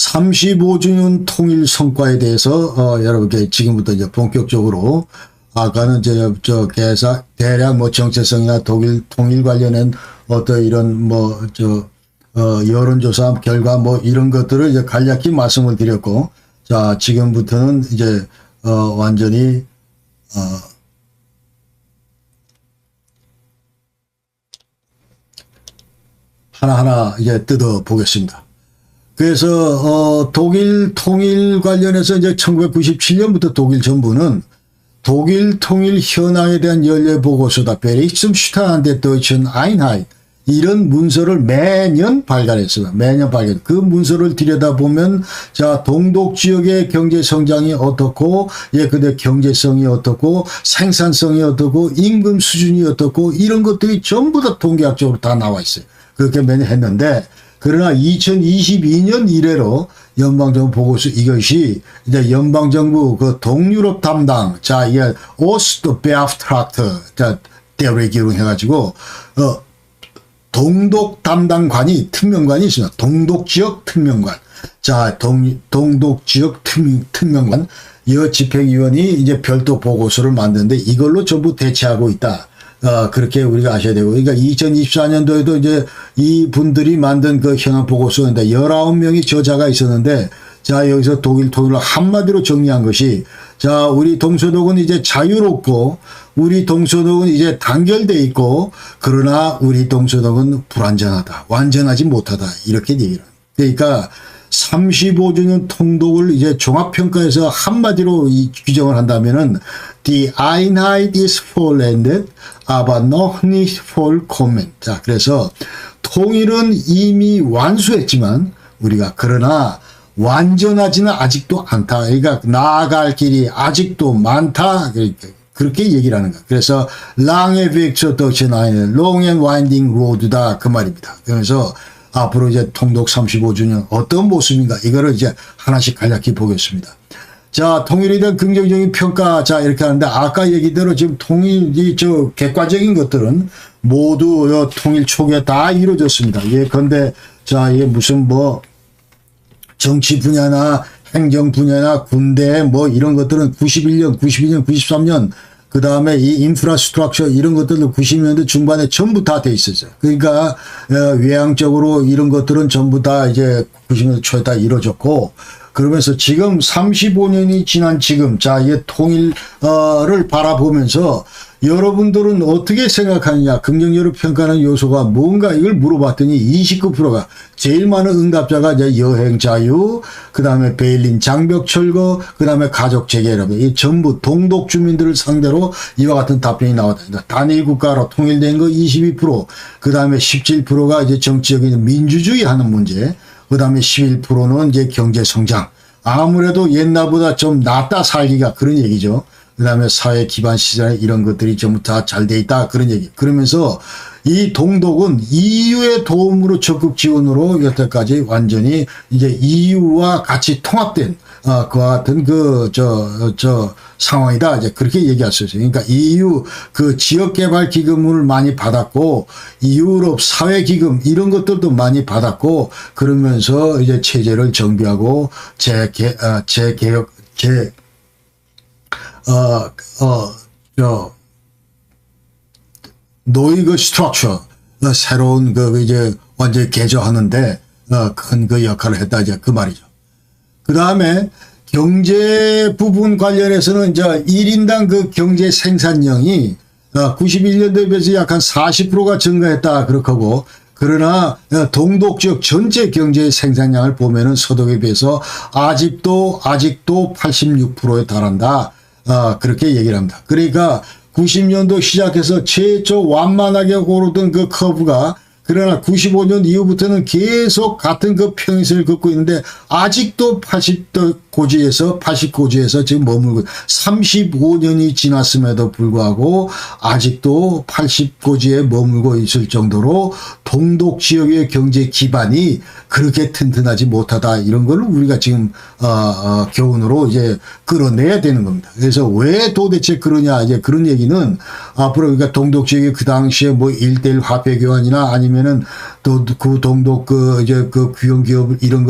35주년 통일 성과에 대해서 여러분께 지금부터 이제 본격적으로 아까는 대략 뭐 정체성이나 독일 통일 관련한 어떤 이런 여론조사 결과 뭐 이런 것들을 이제 간략히 말씀을 드렸고, 자, 지금부터는 이제 완전히 하나하나 이제 뜯어 보겠습니다. 그래서 독일 통일 관련해서 이제 1997년부터 독일 정부는 독일 통일 현황에 대한 연례 보고서다, 베리츠슈타인 데 도이천 아인하이트, 이런 문서를 매년 발간했습니다. 매년 발간. 그 문서를 들여다보면, 자, 동독 지역의 경제 성장이 어떻고, 근데 경제성이 어떻고, 생산성이 어떻고, 임금 수준이 어떻고, 이런 것들이 전부 다 통계학적으로 다 나와 있어요. 그렇게 매년 했는데, 그러나 2022년 이래로 연방정부 보고서 이것이 이제 연방정부 그 동유럽 담당, 자, 이게 오스트베아프트락트, 자, 대외기록 해가지고, 동독 담당관이, 특명관이 있습니다. 동독 지역 특명관. 자, 동독 지역 특명관. 이 집행위원이 이제 별도 보고서를 만드는데 이걸로 전부 대체하고 있다. 그렇게 우리가 아셔야 되고. 그러니까 2024년도에도 이제 이 분들이 만든 그 현황 보고서인데 19명이 저자가 있었는데, 자, 여기서 독일 통일을 한마디로 정리한 것이, 자, 우리 동서독은 이제 자유롭고, 우리 동서독은 이제 단결돼 있고, 그러나 우리 동서독은 불완전하다, 완전하지 못하다, 이렇게 얘기를 합니다. 그러니까 35주년 통독을 이제 종합평가에서 한마디로 규정을 한다면은 Die Einheit ist vollendet, aber noch nicht vollkommen. 자, 그래서 통일은 이미 완수했지만 우리가 그러나 완전하지는 아직도 않다. 그러니까 나아갈 길이 아직도 많다. 그렇게 얘기를 하는 거야. 그래서 Lange Weg zur deutschen Einheit, Long and Winding Road다, 그 말입니다. 그래서 앞으로 이제 통독 35주년 어떤 모습인가, 이거를 이제 하나씩 간략히 보겠습니다. 자, 통일에 대한 긍정적인 평가, 자, 이렇게 하는데, 아까 얘기대로 지금 통일이 객관적인 것들은 모두 통일 초기에 다 이루어졌습니다. 예컨대, 자, 이게 무슨 정치 분야나 행정 분야나 군대 이런 것들은 91년, 92년, 93년, 그 다음에 이 인프라스트럭처 이런 것들도 90년대 중반에 전부 다 돼 있었어요. 그러니까 외향적으로 이런 것들은 전부 다 이제 90년대 초에 다 이루어졌고, 그러면서 지금 35년이 지난 지금, 자, 이 통일을 바라보면서 여러분들은 어떻게 생각하느냐, 긍정적으로 평가하는 요소가 뭔가, 이걸 물어봤더니 29%가, 제일 많은 응답자가 이제 여행 자유, 그 다음에 베를린 장벽 철거, 그 다음에 가족 재개랍, 이 전부 동독 주민들을 상대로 이와 같은 답변이 나왔다. 단일 국가로 통일된 거 22%, 그 다음에 17%가 이제 정치적인 민주주의 하는 문제, 그 다음에 11%는 이제 경제 성장. 아무래도 옛날보다 좀 낫다 살기가, 그런 얘기죠. 그 다음에 사회 기반 시설 이런 것들이 전부 다 잘 돼 있다, 그런 얘기. 그러면서 이 동독은 EU의 도움으로 적극 지원으로 여태까지 완전히 이제 EU와 같이 통합된 그와 같은 상황이다, 이제 그렇게 얘기할 수 있어요. 그러니까 EU 그 지역개발 기금을 많이 받았고, 유럽 사회기금 이런 것들도 많이 받았고, 그러면서 이제 체제를 정비하고 노이그 스트럭처, 새로운 이제 완전히 개조하는데, 큰 그 역할을 했다, 이제 그 말이죠. 그 다음에 경제 부분 관련해서는 이제 1인당 그 경제 생산량이 91년도에 비해서 약 한 40%가 증가했다, 그렇게 하고, 그러나 동독 지역 전체 경제 생산량을 보면은 서독에 비해서 아직도 86%에 달한다. 그렇게 얘기를 합니다. 그러니까 90년도 시작해서 최초 완만하게 오르던 그 커브가, 그러나 95년 이후부터는 계속 같은 그 평행선을 걷고 있는데, 아직도 80고지에서 지금 머물고, 35년이 지났음에도 불구하고 아직도 80고지에 머물고 있을 정도로 동독 지역의 경제 기반이 그렇게 튼튼하지 못하다, 이런 걸 우리가 지금 교훈으로 이제 끌어내야 되는 겁니다. 그래서 왜 도대체 그러냐, 이제 그런 얘기는 앞으로, 그러니까 동독 지역이 그 당시에 1:1 화폐 교환이나 아니면 아니면은 또 그 동독 이제 국영기업 이런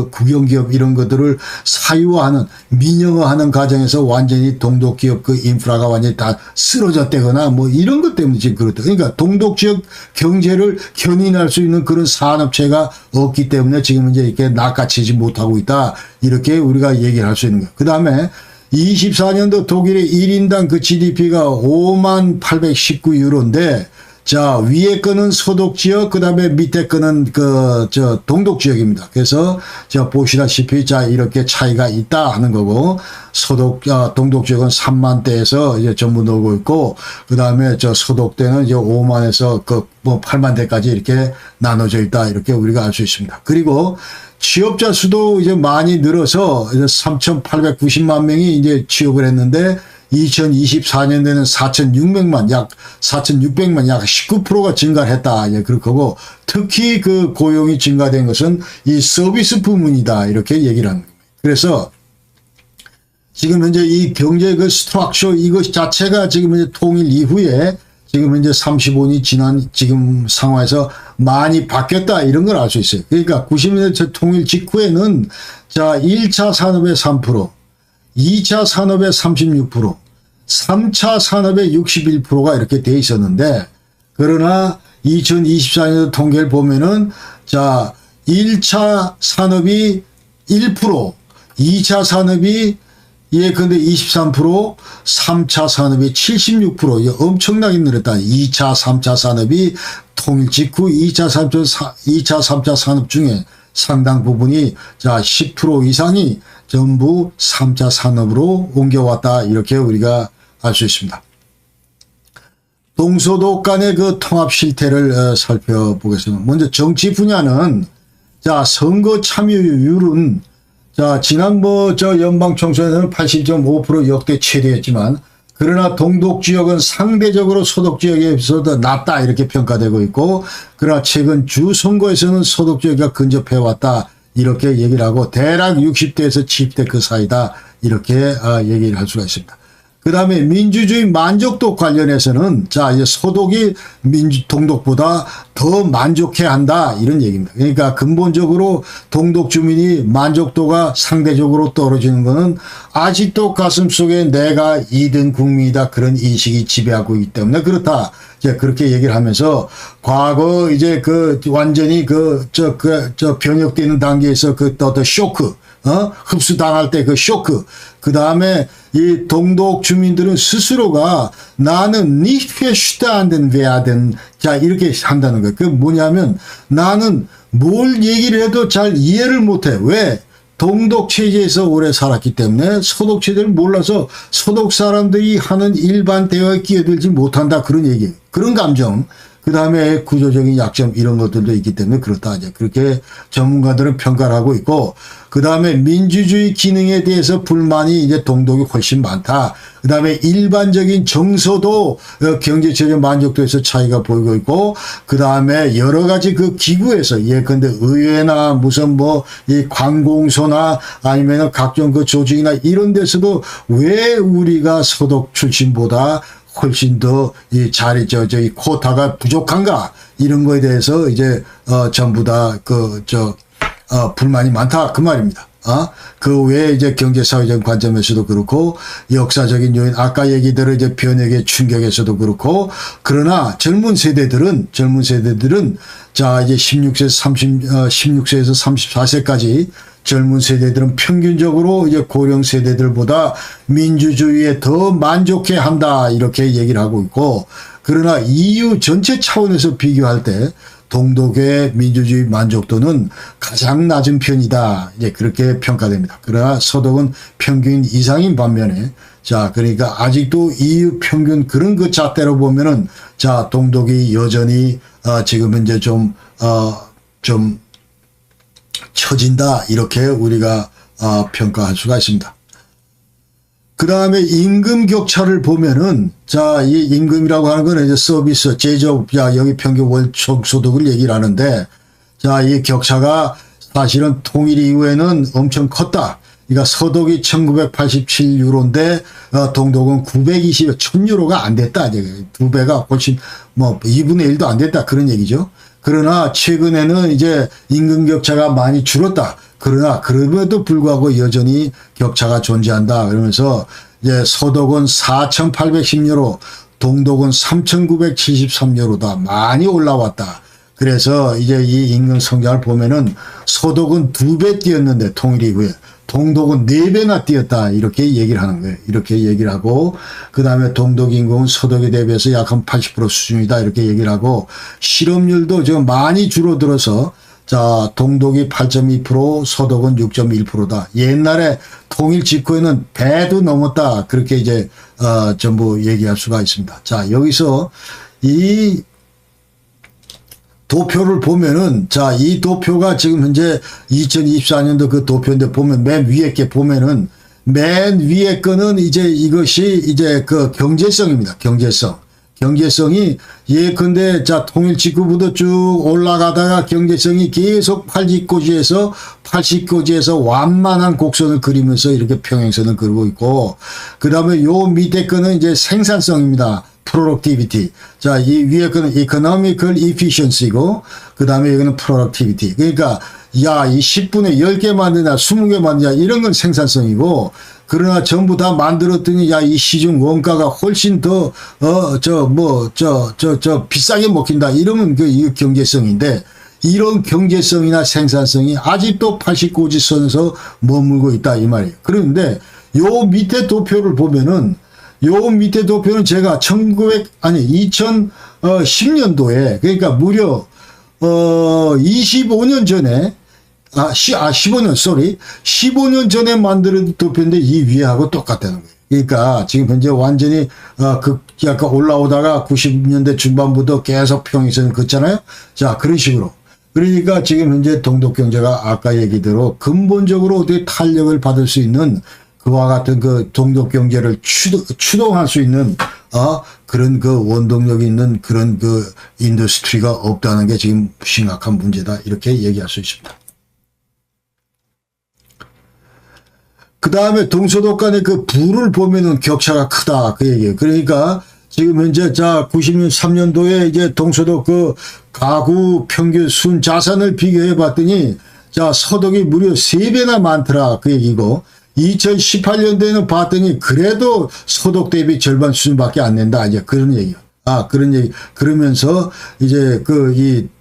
것들을 사유화하는, 민영화하는 과정에서 완전히 동독 기업 인프라가 완전히 다 쓰러졌다거나 뭐 이런 것 때문에 지금 그렇다. 그러니까 동독 지역 경제를 견인할 수 있는 그런 산업체가 없기 때문에 지금 이제 이렇게 낚아채지 못하고 있다. 이렇게 우리가 얘기를 할 수 있는 거예요. 그 다음에 24년도 독일의 1인당 그 GDP가 5819유로인데, 자, 위에 거는 소독 지역, 그 다음에 밑에 거는 동독 지역입니다. 그래서, 보시다시피, 자, 이렇게 차이가 있다 하는 거고, 동독 지역은 3만대에서 이제 전부 놀고 있고, 그 다음에 소독대는 이제 5만에서 8만대까지 이렇게 나눠져 있다. 이렇게 우리가 알 수 있습니다. 그리고, 취업자 수도 이제 많이 늘어서 이제 3,890만 명이 이제 취업을 했는데 2024년에는 4,600만, 약 4,600만, 약 19%가 증가했다. 이제 그렇고, 특히 그 고용이 증가된 것은 이 서비스 부문이다. 이렇게 얘기를 하는 겁니다. 그래서 지금 현재 이 경제 스트럭처 이것 자체가 지금 이제 통일 이후에 지금 현재 35년이 지난 지금 상황에서 많이 바뀌었다. 이런 걸 알 수 있어요. 그러니까 90년대 통일 직후에는 자, 1차 산업의 3%, 2차 산업의 36%, 3차 산업의 61%가 이렇게 돼 있었는데, 그러나 2024년도 통계를 보면은 자, 1차 산업이 1%, 2차 산업이 근데 23%, 3차 산업이 76%, 엄청나게 늘었다. 2차, 3차 산업이 통일 직후 2차, 3차 산업 중에 상당 부분이 자, 10% 이상이 전부 3차 산업으로 옮겨왔다. 이렇게 우리가 알 수 있습니다. 동서독 간의 그 통합 실태를 살펴보겠습니다. 먼저 정치 분야는 자, 선거 참여율은 자, 지난 연방 총선에서는 80.5% 역대 최대였지만, 그러나 동독 지역은 상대적으로 소독 지역에 비해서 낮다. 이렇게 평가되고 있고, 그러나 최근 주 선거에서는 소독 지역이 근접해 왔다. 이렇게 얘기를 하고, 대략 60대에서 70대 그 사이다. 이렇게 얘기를 할 수가 있습니다. 그 다음에 민주주의 만족도 관련해서는 자, 이제 소독이 동독보다 더 만족해야 한다. 이런 얘기입니다. 그러니까 근본적으로 동독 주민이 만족도가 상대적으로 떨어지는 것은 아직도 가슴속에 내가 2등 국민이다. 그런 인식이 지배하고 있기 때문에 그렇다. 이제 그렇게 얘기를 하면서 과거 이제 완전히 변혁되는 단계에서 어떤 쇼크, 흡수당할 때 그 쇼크, 그 다음에 이 동독 주민들은 스스로가 나는 nicht verstanden werden, 자, 이렇게 한다는 거예요. 그 뭐냐면 나는 뭘 얘기를 해도 잘 이해를 못해. 왜? 동독 체제에서 오래 살았기 때문에 소독 체제를 몰라서 소독 사람들이 하는 일반 대화에 끼어들지 못한다. 그런 얘기예요. 그런 감정. 그 다음에 구조적인 약점 이런 것들도 있기 때문에 그렇다. 이제 그렇게 전문가들은 평가를 하고 있고, 그 다음에 민주주의 기능에 대해서 불만이 이제 동독이 훨씬 많다. 그 다음에 일반적인 정서도 경제체적 만족도에서 차이가 보이고 있고, 그 다음에 여러 가지 그 기구에서 예컨대 의회나 무슨 이 관공서나 아니면 각종 그 조직이나 이런 데서도 왜 우리가 소독 출신보다 훨씬 더 이 코타가 부족한가 이런 거에 대해서 이제 전부 다 불만이 많다 그 말입니다. 그 외에 이제 경제 사회적인 관점에서도 그렇고 역사적인 요인 아까 얘기대로 이제 변혁의 충격에서도 그렇고, 그러나 젊은 세대들은 자 이제 16세에서 34세까지 젊은 세대들은 평균적으로 이제 고령 세대들보다 민주주의에 더 만족해 한다. 이렇게 얘기를 하고 있고, 그러나 EU 전체 차원에서 비교할 때 동독의 민주주의 만족도는 가장 낮은 편이다. 이제 그렇게 평가됩니다. 그러나 서독은 평균 이상인 반면에 자, 그러니까 아직도 EU 평균 그런 그 잣대로 보면은 자, 동독이 여전히 지금 현재 좀 처진다. 이렇게 우리가 평가할 수가 있습니다. 그 다음에 임금 격차를 보면은 자, 이 임금이라고 하는 건 이제 서비스, 제조업, 자, 여기 평균 월총 소득을 얘기를 하는데 자, 이 격차가 사실은 통일 이후에는 엄청 컸다. 그러니까 서독이 1987유로인데 동독은 920, 1000유로가 안 됐다. 이제 두 배가 훨씬 2분의 1도 안 됐다. 그런 얘기죠. 그러나 최근에는 이제 임금 격차가 많이 줄었다. 그러나 그럼에도 불구하고 여전히 격차가 존재한다. 그러면서 이제 서독은 4,810유로, 동독은 3,973유로다. 많이 올라왔다. 그래서 이제 이 임금 성장을 보면은 서독은 2배 뛰었는데 통일 이후에 동독은 4배나 뛰었다. 이렇게 얘기를 하는 거예요. 이렇게 얘기를 하고, 그 다음에 동독 인구는 서독에 대비해서 약 한 80% 수준이다. 이렇게 얘기를 하고, 실업률도 지금 많이 줄어들어서, 자, 동독이 8.2%, 서독은 6.1%다. 옛날에 통일 직후에는 배도 넘었다. 그렇게 이제, 전부 얘기할 수가 있습니다. 자, 여기서 이 도표를 보면은, 자, 이 도표가 지금 현재 2024년도 그 도표인데 보면 맨 위에 게 보면은 맨 위에 거는 이제 이것이 이제 그 경제성입니다. 경제성이 예컨대 자 통일 직후부터 쭉 올라가다가 경제성이 계속 80고지에서 완만한 곡선을 그리면서 이렇게 평행선을 그리고 있고, 그 다음에 요 밑에 거는 이제 생산성입니다. productivity. 자, 이 위에 거는 economical efficiency고, 그 다음에 여기는 productivity. 그러니까, 야, 이 10분에 10개 만드냐, 20개 만드냐, 이런 건 생산성이고, 그러나 전부 다 만들었더니, 야, 이 시중 원가가 훨씬 더, 비싸게 먹힌다. 이러면 이 경제성인데, 이런 경제성이나 생산성이 아직도 80고지선에서 머물고 있다. 이 말이에요. 그런데, 요 밑에 도표를 보면은, 요 밑에 도표는 제가 2010년도에, 그러니까 무려, 25년 전에, 15년 전에 만든 도표인데 이 위에하고 똑같다는 거예요. 그러니까 지금 현재 완전히, 약간 올라오다가 90년대 중반부터 계속 평행선을 긋잖아요. 자, 그런 식으로. 그러니까 지금 현재 동독 경제가 아까 얘기대로 근본적으로 어떻게 탄력을 받을 수 있는 그와 같은 그 동독 경제를 추동할 수 있는 그런 그 원동력이 있는 그런 그 인더스트리가 없다는 게 지금 심각한 문제다. 이렇게 얘기할 수 있습니다. 그 다음에 동서독 간의 그 부를 보면은 격차가 크다. 그 얘기예요. 그러니까 지금 현재 자 93년도에 이제 동서독 그 가구 평균 순 자산을 비교해 봤더니 자 서독이 무려 3배나 많더라. 그 얘기고, 2018년도에는 봤더니 그래도 소득 대비 절반 수준밖에 안 낸다. 이제 그런 얘기요. 그런 얘기. 그러면서 이제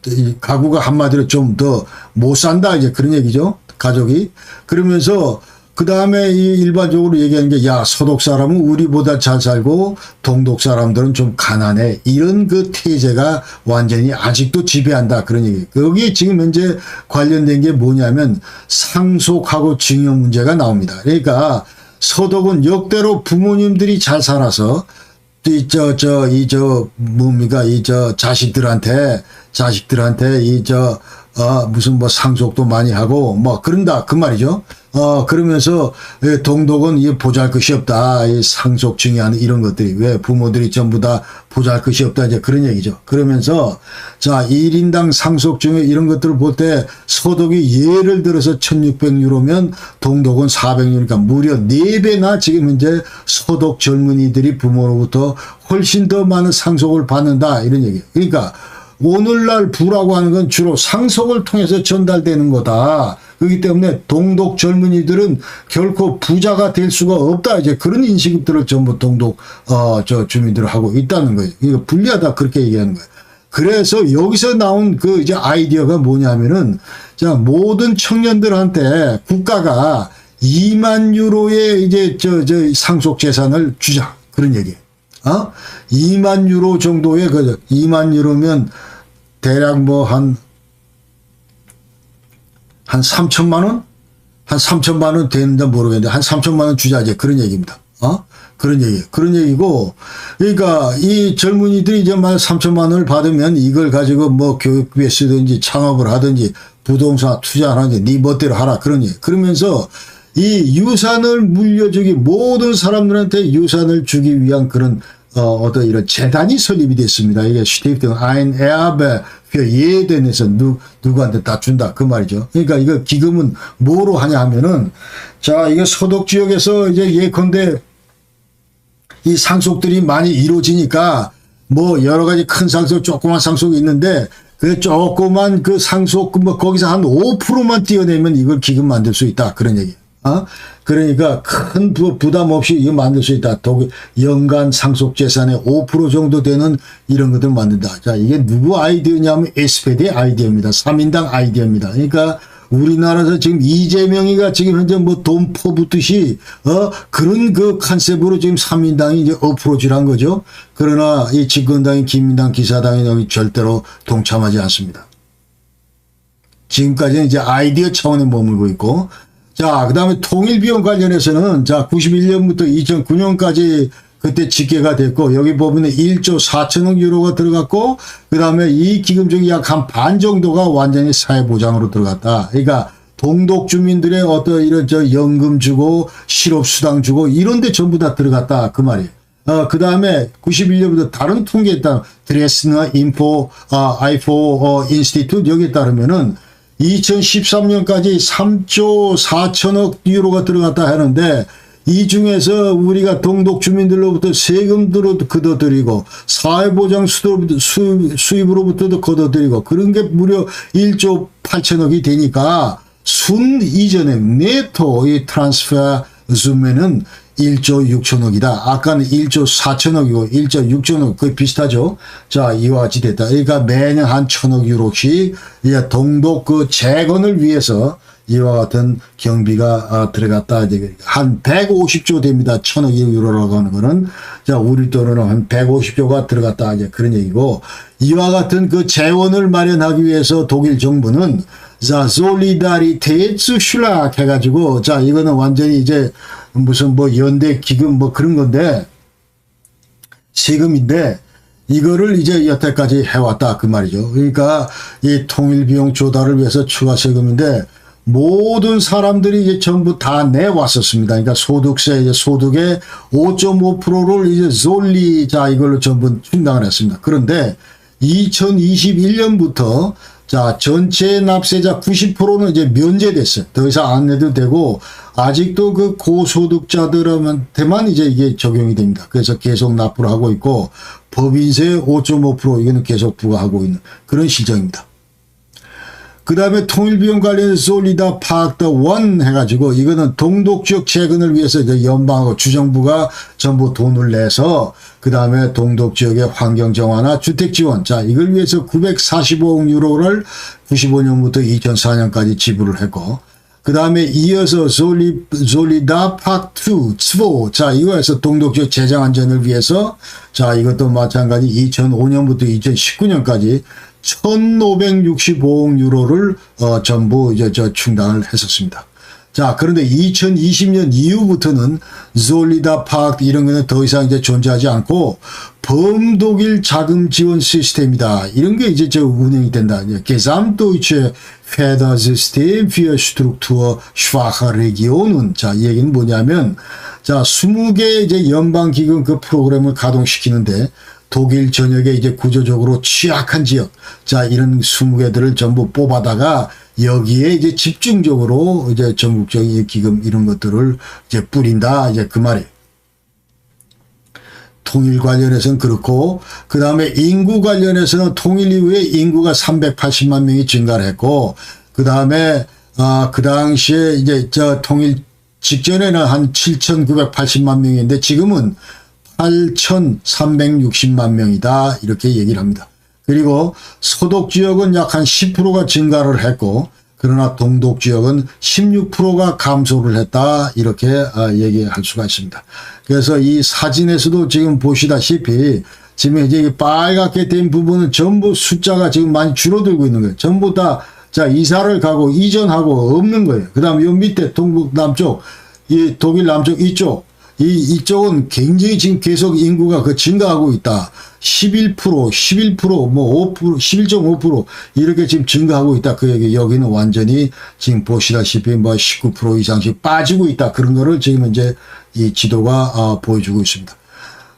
이 가구가 한마디로 좀 더 못 산다. 이제 그런 얘기죠. 가족이. 그러면서 그 다음에 이 일반적으로 얘기하는 게, 야, 서독 사람은 우리보다 잘 살고 동독 사람들은 좀 가난해. 이런 그 태제가 완전히 아직도 지배한다. 그런 얘기. 거기에 지금 현재 관련된 게 뭐냐면 상속하고 증여 문제가 나옵니다. 그러니까 서독은 역대로 부모님들이 잘 살아서 자식들한테 무슨 뭐 상속도 많이 하고 뭐 그런다. 그 말이죠. 그러면서 동독은 이 보잘것이 없다. 이 상속 증여하는 이런 것들이 왜 부모들이 전부 다 보잘것이 없다. 이제 그런 얘기죠. 그러면서 자 1인당 상속 증여 이런 것들을 볼 때 서독이 예를 들어서 1600유로면 동독은 400유로니까 무려 4배나 지금 현재 서독 젊은이들이 부모로부터 훨씬 더 많은 상속을 받는다. 이런 얘기예요. 그러니까 오늘날 부라고 하는 건 주로 상속을 통해서 전달되는 거다. 그렇기 때문에 동독 젊은이들은 결코 부자가 될 수가 없다. 이제 그런 인식들을 전부 동독 주민들을 하고 있다는 거예요. 이거 불리하다 그렇게 얘기하는 거예요. 그래서 여기서 나온 그 이제 아이디어가 뭐냐면은 자 모든 청년들한테 국가가 2만 유로의 이제 상속 재산을 주자 그런 얘기예요. 2만 유로 정도의 2만 유로면 대략 뭐 한 3천만 원? 한 3천만 원 되는지 모르겠는데 한 3천만 원 주자 이제 그런 얘기입니다. 그런 얘기고, 그러니까 이 젊은이들이 이제 만 3천만 원을 받으면 이걸 가지고 뭐 교육비에 쓰든지 창업을 하든지 부동산 투자하든지 네 멋대로 하라 그런 얘기. 그러면서 이 유산을 물려주기 모든 사람들한테 유산을 주기 위한 그런 어떤 이런 재단이 설립이 됐습니다. 이게 Stiftung ein Erbe für jeden 해서 누구한테 다 준다. 그 말이죠. 그러니까 이거 기금은 뭐로 하냐 하면은 자, 이게 서독 지역에서 이제 예컨대 이 상속들이 많이 이루어지니까 뭐 여러 가지 큰 상속, 조그만 상속이 있는데 그 조그만 그 상속, 뭐 거기서 한 5%만 띄어내면 이걸 기금 만들 수 있다. 그런 얘기. 그러니까 큰 부담 없이 이거 만들 수 있다. 연간 상속 재산의 5% 정도 되는 이런 것들 만든다. 자, 이게 누구 아이디어냐면 SPD 아이디어입니다. 3인당 아이디어입니다. 그러니까 우리나라에서 지금 이재명이가 지금 현재 뭐 돈 퍼붓듯이, 그런 그 컨셉으로 지금 3인당이 이제 어프로치를 한 거죠. 그러나 이 집권당인 기민당, 기사당이 여기 절대로 동참하지 않습니다. 지금까지는 이제 아이디어 차원에 머물고 있고, 자, 그 다음에 통일비용 관련해서는, 자, 91년부터 2009년까지 그때 집계가 됐고, 여기 보면 1조 4천억 유로가 들어갔고, 그 다음에 이 기금 중에 약 한 반 정도가 완전히 사회보장으로 들어갔다. 그러니까, 동독 주민들의 어떤 이런 연금 주고, 실업수당 주고, 이런 데 전부 다 들어갔다. 그 말이에요. 그 다음에 91년부터 다른 통계에 따르면, 드레스나 아이포 인스티튜트 여기에 따르면은, 2013년까지 3조 4천억 유로가 들어갔다 하는데 이 중에서 우리가 동독 주민들로부터 세금으로 걷어들이고 사회보장 수입으로부터도 걷어들이고 그런 게 무려 1조 8천억이 되니까 순 이전에 네토 이 트랜스퍼 줌에는 1조 6천억이다. 아까는 1조 4천억이고 1조 6천억 거의 비슷하죠. 자, 이와 같이 됐다. 그러니까 매년 한 1,000억 유로씩 이제 동독 그 재건을 위해서 이와 같은 경비가 들어갔다. 이제 한 150조 됩니다. 1,000억 유로라고 하는 거는. 자, 우리 돈으로 한 150조가 들어갔다. 이제 그런 얘기고 이와 같은 그 재원을 마련하기 위해서 독일 정부는 자, 솔리다리테츠슐락 해가지고, 자, 이거는 완전히 이제 무슨 뭐 연대 기금 뭐 그런 건데, 세금인데, 이거를 이제 여태까지 해왔다. 그 말이죠. 그러니까 이 통일비용 조달을 위해서 추가 세금인데, 모든 사람들이 이제 전부 다 내왔었습니다. 그러니까 소득세, 이제 소득의 5.5%를 이제 자, 이걸로 전부 충당을 했습니다. 그런데 2021년부터 자, 전체 납세자 90%는 이제 면제됐어요. 더 이상 안 내도 되고, 아직도 그 고소득자들한테만 이제 이게 적용이 됩니다. 그래서 계속 납부를 하고 있고, 법인세 5.5% 이거는 계속 부과하고 있는 그런 실정입니다. 그 다음에 통일비용 관련해서 솔리다 파악더 원 해가지고 이거는 동독 지역 재건을 위해서 이제 연방하고 주정부가 전부 돈을 내서 그 다음에 동독 지역의 환경 정화나 주택 지원, 자, 이걸 위해서 945억 유로를 95년부터 2004년까지 지불을 했고, 그 다음에 이어서 솔리다 파크 2, 자, 이거에서 동독 지역 재정 안전을 위해서, 자, 이것도 마찬가지 2005년부터 2019년까지 1,565억 유로를 전부 이제 충당을 했었습니다. 자, 그런데 2020년 이후부터는 솔리다 파크 이런 거는 더 이상 이제 존재하지 않고 범독일 자금 지원 시스템이다. 이런 게 이제 운영이 된다. Gesamtdeutsche Fördersystem für strukturschwache Regionen. 자, 이 얘기는 뭐냐면, 자, 20개 이제 연방기금 그 프로그램을 가동시키는데, 독일 전역에 이제 구조적으로 취약한 지역, 자, 이런 20개들을 전부 뽑아다가 여기에 이제 집중적으로 이제 전국적인 기금 이런 것들을 이제 뿌린다. 이제 그 말이에요. 통일 관련해서는 그렇고, 그 다음에 인구 관련해서는 통일 이후에 인구가 380만 명이 증가를 했고, 그 다음에, 그 당시에 이제 통일 직전에는 한 7,980만 명인데 지금은 8,360만 명이다. 이렇게 얘기를 합니다. 그리고 서독 지역은 약 한 10%가 증가를 했고, 그러나 동독 지역은 16%가 감소를 했다. 이렇게 얘기할 수가 있습니다. 그래서 이 사진에서도 지금 보시다시피 지금 이제 빨갛게 된 부분은 전부 숫자가 지금 많이 줄어들고 있는 거예요. 전부 다, 자, 이사를 가고 이전하고 없는 거예요. 그 다음에 요 밑에 동북 남쪽, 이 독일 남쪽 이쪽, 이쪽은 굉장히 지금 계속 인구가 증가하고 있다. 11%, 뭐 5%, 11.5% 이렇게 지금 증가하고 있다. 그 얘기, 여기는 완전히 지금 보시다시피 뭐 19% 이상씩 빠지고 있다. 그런 거를 지금 이제 이 지도가 보여주고 있습니다.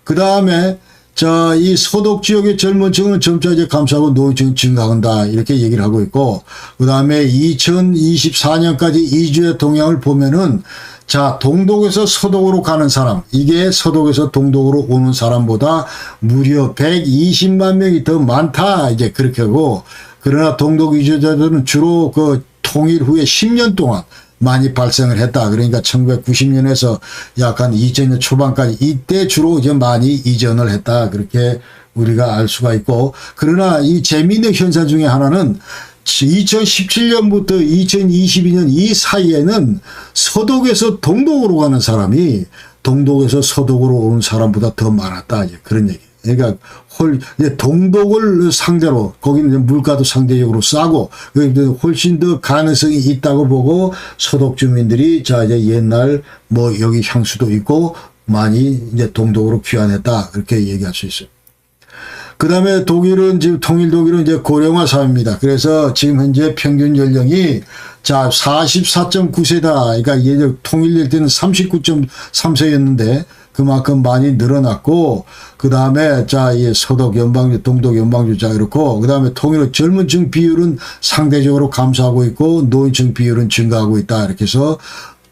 그 다음에 자, 이 서독 지역의 젊은 층은 점차 이제 감소하고 노인층이 증가한다. 이렇게 얘기를 하고 있고, 그 다음에 2024년까지 이주의 동향을 보면은 자, 동독에서 서독으로 가는 사람, 이게 서독에서 동독으로 오는 사람보다 무려 120만 명이 더 많다. 이제 그렇게 하고, 그러나 동독 이주자들은 주로 그 통일 후에 10년 동안 많이 발생을 했다. 그러니까 1990년에서 약 한 2000년 초반까지 이때 주로 이제 많이 이전을 했다. 그렇게 우리가 알 수가 있고, 그러나 이 재미있는 현상 중에 하나는 2017년부터 2022년 이 사이에는 서독에서 동독으로 가는 사람이 동독에서 서독으로 오는 사람보다 더 많았다. 이제 그런 얘기. 그러니까 이제 동독을 상대로 거기는 이제 물가도 상대적으로 싸고 훨씬 더 가능성이 있다고 보고 서독 주민들이 자 이제 옛날 뭐 여기 향수도 있고 많이 이제 동독으로 귀환했다. 그렇게 얘기할 수 있어요. 그 다음에 독일은 지금 통일 독일은 이제 고령화 사회입니다. 그래서 지금 현재 평균 연령이 자 44.9세다. 그러니까 예전 통일될 때는 39.3세였는데 그만큼 많이 늘어났고, 그 다음에 자 이 서독 연방주, 동독 연방주 자 이렇고, 그 다음에 통일 후 젊은층 비율은 상대적으로 감소하고 있고 노인층 비율은 증가하고 있다. 이렇게 해서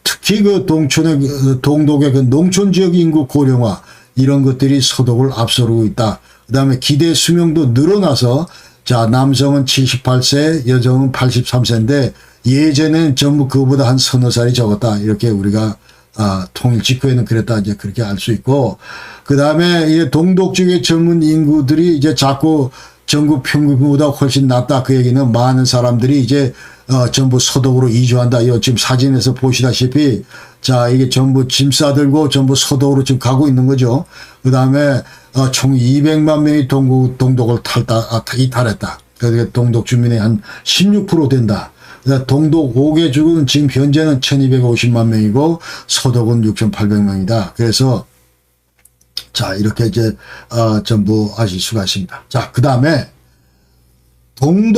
특히 그 동촌의 동독의 그 농촌 지역 인구 고령화 이런 것들이 서독을 앞서고 있다. 그 다음에 기대 수명도 늘어나서 자 남성은 78세 여성은 83세인데 예전에는 전부 그거보다 한 서너 살이 적었다. 이렇게 우리가 통일 직후에는 그랬다. 이제 그렇게 알 수 있고, 그 다음에 이 동독 쪽의 젊은 인구들이 이제 자꾸 전국 평균보다 훨씬 낮다. 그 얘기는 많은 사람들이 이제 전부 서독으로 이주한다. 이 지금 사진에서 보시다시피 자 이게 전부 짐 싸들고 전부 서독으로 지금 가고 있는 거죠. 그 다음에 총 200만 명이 동독을 이탈했다. 그러니까 동독 주민의 한 16% 된다. 동독 5개 주는 지금 현재는 1250만 명이고 서독은 6800명이다. 그래서 자 이렇게 이제 전부 아실 수가 있습니다. 자 그 다음에 동독